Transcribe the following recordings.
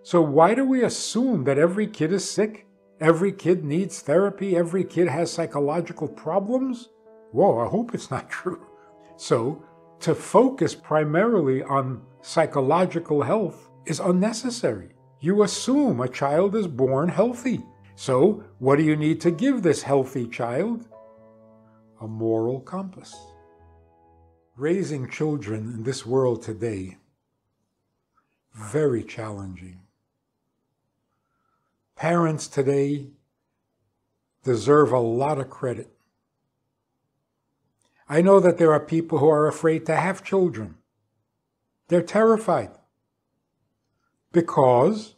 So why do we assume that every kid is sick? Every kid needs therapy? Every kid has psychological problems? Whoa, I hope it's not true. So to focus primarily on psychological health is unnecessary. You assume a child is born healthy. So what do you need to give this healthy child? A moral compass. Raising children in this world today, very challenging. Parents today deserve a lot of credit. I know that there are people who are afraid to have children. They're terrified because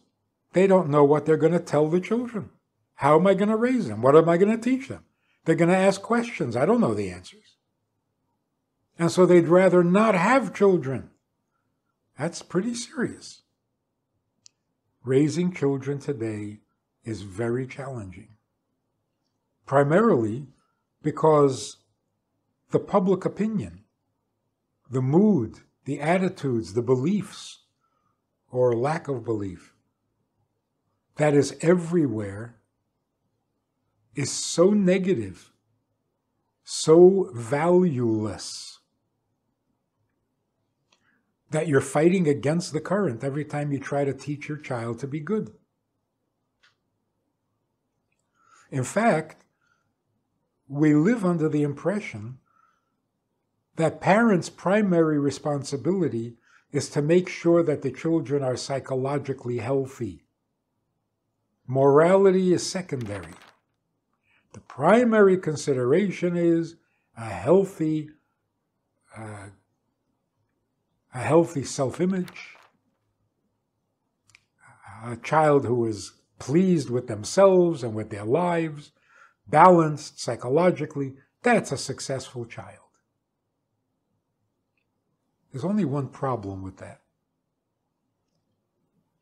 they don't know what they're going to tell the children. How am I going to raise them? What am I going to teach them? They're going to ask questions. I don't know the answers. And so they'd rather not have children. That's pretty serious. Raising children today is very challenging. Primarily because the public opinion, the mood, the attitudes, the beliefs, or lack of belief, that is everywhere, is so negative, so valueless, that you're fighting against the current every time you try to teach your child to be good. In fact, we live under the impression that parents' primary responsibility is to make sure that the children are psychologically healthy. Morality is secondary. The primary consideration is a healthy self-image, a child who is pleased with themselves and with their lives, balanced psychologically. That's a successful child. There's only one problem with that.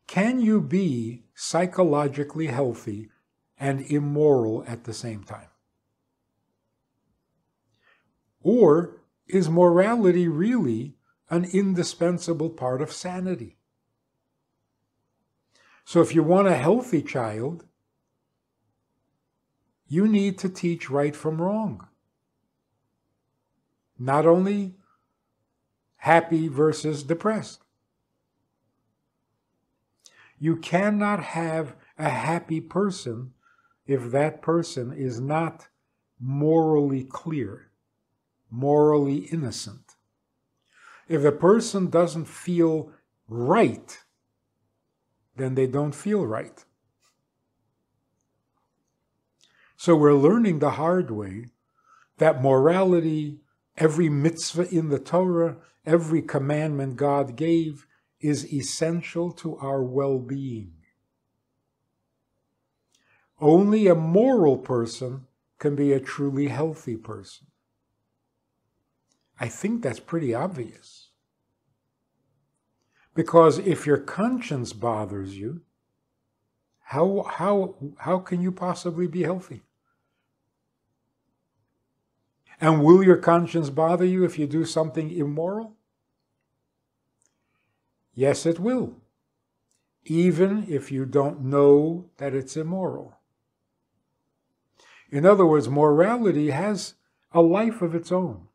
Can you be psychologically healthy and immoral at the same time? Or is morality really an indispensable part of sanity? So if you want a healthy child, you need to teach right from wrong. Not only happy versus depressed. You cannot have a happy person if that person is not morally clear, morally innocent. If the person doesn't feel right, then they don't feel right. So we're learning the hard way that morality, every mitzvah in the Torah, every commandment God gave, is essential to our well-being. Only a moral person can be a truly healthy person. I think that's pretty obvious. Because if your conscience bothers you, how can you possibly be healthy? And will your conscience bother you if you do something immoral? Yes, it will, even if you don't know that it's immoral. In other words, morality has a life of its own.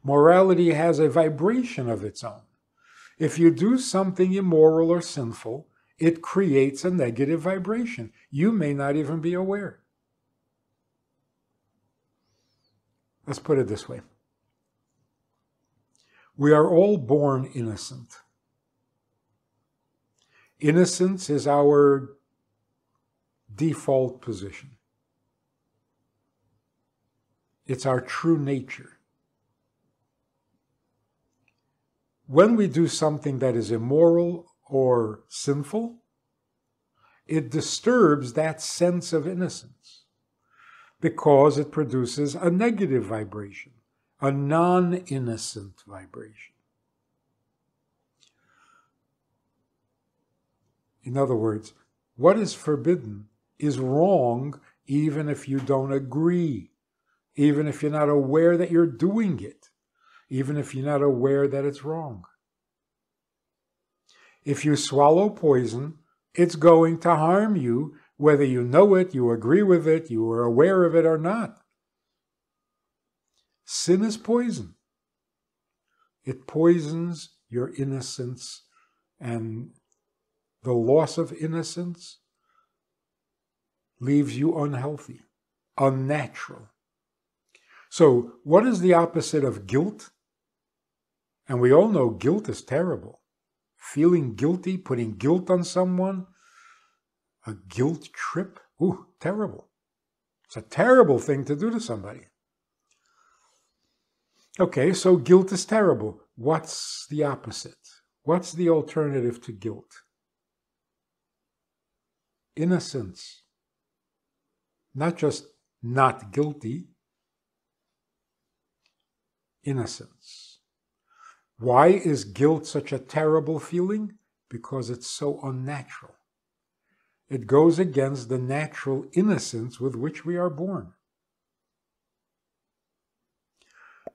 Morality has a vibration of its own. If you do something immoral or sinful, it creates a negative vibration. You may not even be aware. Let's put it this way. We are all born innocent. Innocence is our default position. It's our true nature. When we do something that is immoral or sinful, it disturbs that sense of innocence because it produces a negative vibration, a non-innocent vibration. In other words, what is forbidden is wrong even if you don't agree, even if you're not aware that you're doing it, even if you're not aware that it's wrong. If you swallow poison, it's going to harm you, whether you know it, you agree with it, you are aware of it or not. Sin is poison. It poisons your innocence, and the loss of innocence leaves you unhealthy, unnatural. So what is the opposite of guilt? And we all know guilt is terrible. Feeling guilty, putting guilt on someone, a guilt trip, ooh, terrible. It's a terrible thing to do to somebody. Okay, so guilt is terrible. What's the opposite? What's the alternative to guilt? Innocence. Not just not guilty. Innocence. Why is guilt such a terrible feeling? Because it's so unnatural. It goes against the natural innocence with which we are born.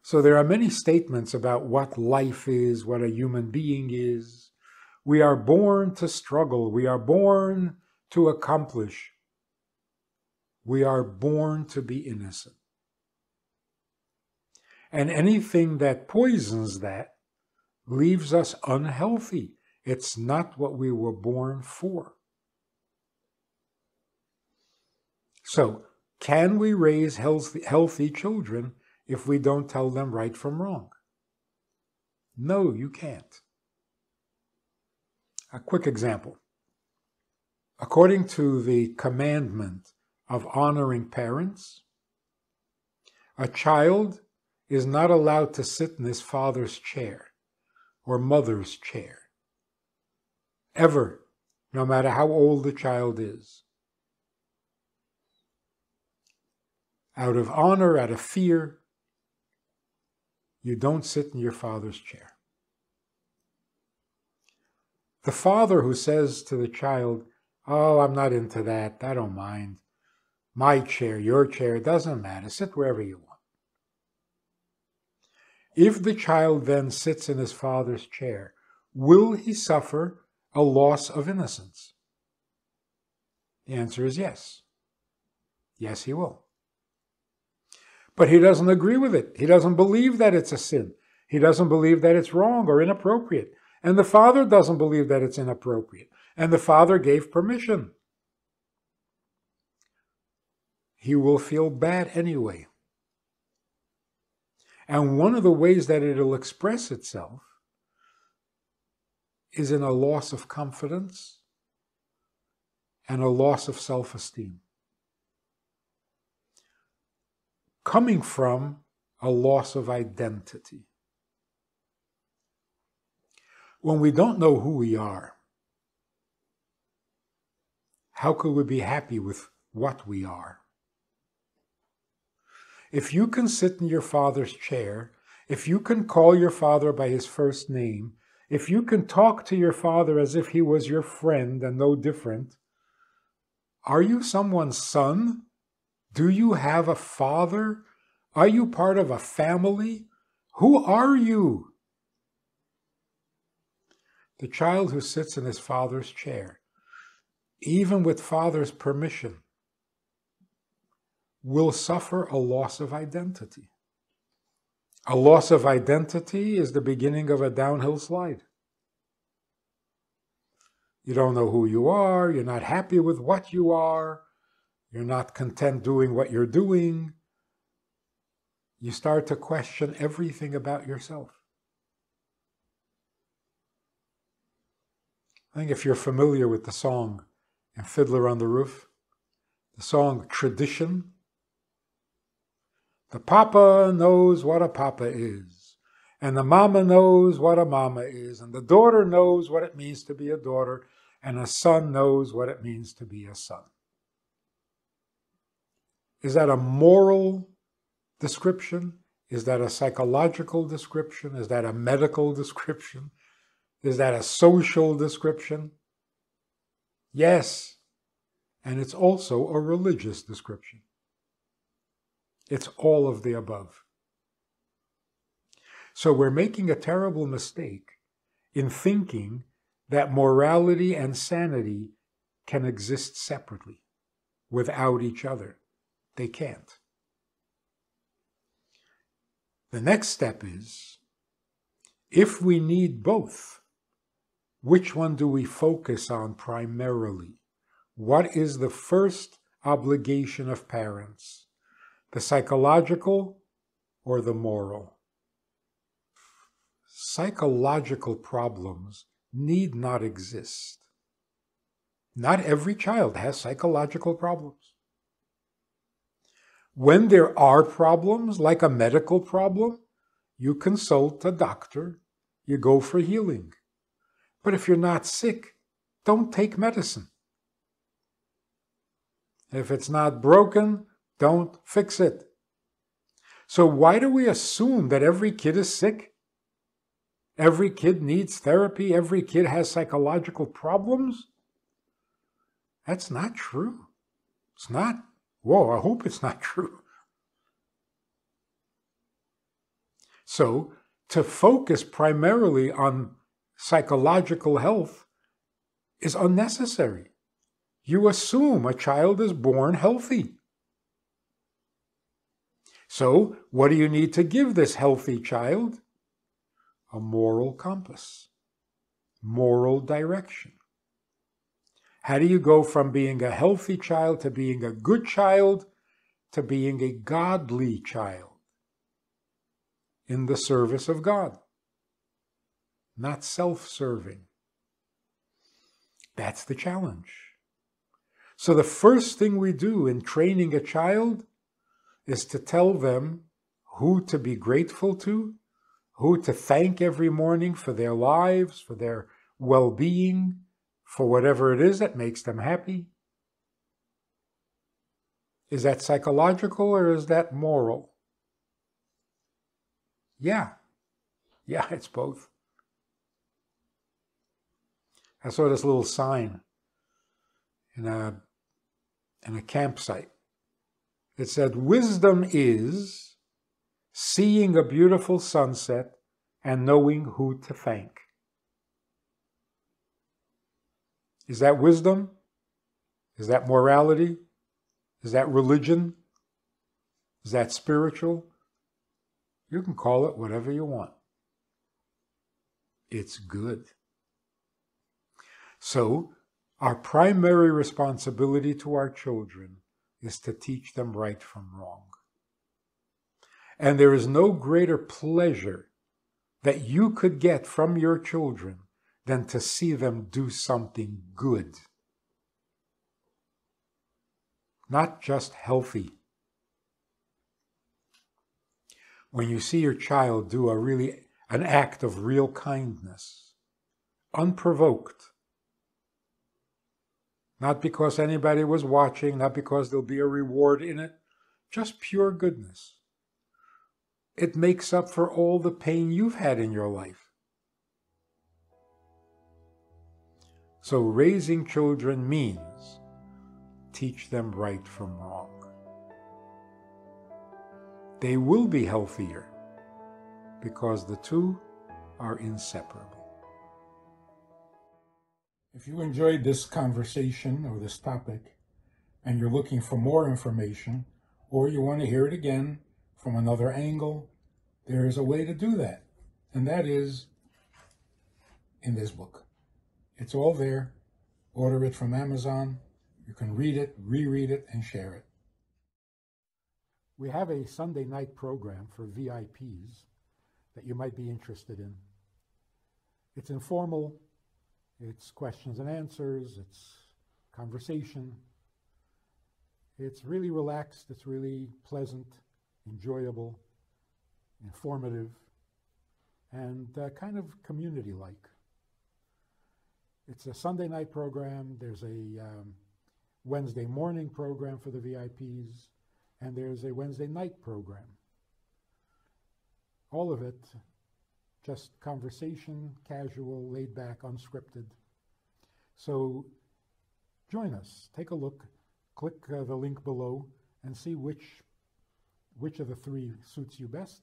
So there are many statements about what life is, what a human being is. We are born to struggle. We are born to accomplish. We are born to be innocent. And anything that poisons that leaves us unhealthy. It's not what we were born for. So, can we raise healthy children if we don't tell them right from wrong? No, you can't. A quick example. According to the commandment of honoring parents, a child is not allowed to sit in his father's chair or mother's chair, ever, no matter how old the child is. Out of honor, out of fear, you don't sit in your father's chair. The father who says to the child, "Oh, I'm not into that, I don't mind. My chair, your chair, it doesn't matter, sit wherever you want." If the child then sits in his father's chair, will he suffer a loss of innocence? The answer is yes. Yes, he will. But he doesn't agree with it. He doesn't believe that it's a sin. He doesn't believe that it's wrong or inappropriate. And the father doesn't believe that it's inappropriate. And the father gave permission. He will feel bad anyway. And one of the ways that it'll express itself is in a loss of confidence and a loss of self-esteem, coming from a loss of identity. When we don't know who we are, how could we be happy with what we are? If you can sit in your father's chair, if you can call your father by his first name, if you can talk to your father as if he was your friend and no different, are you someone's son? Do you have a father? Are you part of a family? Who are you? The child who sits in his father's chair, even with father's permission, will suffer a loss of identity. A loss of identity is the beginning of a downhill slide. You don't know who you are, you're not happy with what you are, you're not content doing what you're doing. You start to question everything about yourself. I think if you're familiar with the song in Fiddler on the Roof, the song Tradition, the papa knows what a papa is, and the mama knows what a mama is, and the daughter knows what it means to be a daughter, and a son knows what it means to be a son. Is that a moral description? Is that a psychological description? Is that a medical description? Is that a social description? Yes. And it's also a religious description. It's all of the above. So we're making a terrible mistake in thinking that morality and sanity can exist separately, without each other. They can't. The next step is, if we need both, which one do we focus on primarily? What is the first obligation of parents? The psychological or the moral? Psychological problems need not exist. Not every child has psychological problems. When there are problems, like a medical problem, you consult a doctor, you go for healing. But if you're not sick, don't take medicine. If it's not broken, don't fix it. So why do we assume that every kid is sick? Every kid needs therapy? Every kid has psychological problems? That's not true. It's not. Whoa, I hope it's not true. So, to focus primarily on psychological health is unnecessary. You assume a child is born healthy. So, what do you need to give this healthy child? A moral compass, moral direction. How do you go from being a healthy child to being a good child to being a godly child in the service of God, not self-serving? That's the challenge. So the first thing we do in training a child is to tell them who to be grateful to, who to thank every morning for their lives, for their well-being, for whatever it is that makes them happy. Is that psychological or is that moral? Yeah, it's both. I saw this little sign in a campsite. It said, "Wisdom is seeing a beautiful sunset and knowing who to thank." Is that wisdom? Is that morality? Is that religion? Is that spiritual? You can call it whatever you want. It's good. So, our primary responsibility to our children is to teach them right from wrong. And there is no greater pleasure that you could get from your children than to see them do something good. Not just healthy. When you see your child do an act of real kindness, unprovoked, not because anybody was watching, not because there'll be a reward in it, just pure goodness. It makes up for all the pain you've had in your life. So raising children means teach them right from wrong. They will be healthier because the two are inseparable. If you enjoyed this conversation or this topic and you're looking for more information, or you want to hear it again from another angle, there is a way to do that. And that is in this book. It's all there. Order it from Amazon. You can read it, reread it, and share it. We have a Sunday night program for VIPs that you might be interested in. It's informal. It's questions and answers. It's conversation. It's really relaxed. It's really pleasant, enjoyable, informative, and kind of community-like. It's a Sunday night program. There's a Wednesday morning program for the VIPs, and there's a Wednesday night program. All of it just conversation, casual, laid back, unscripted. So join us. Take a look. Click the link below and see which of the three suits you best,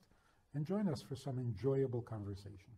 and join us for some enjoyable conversation.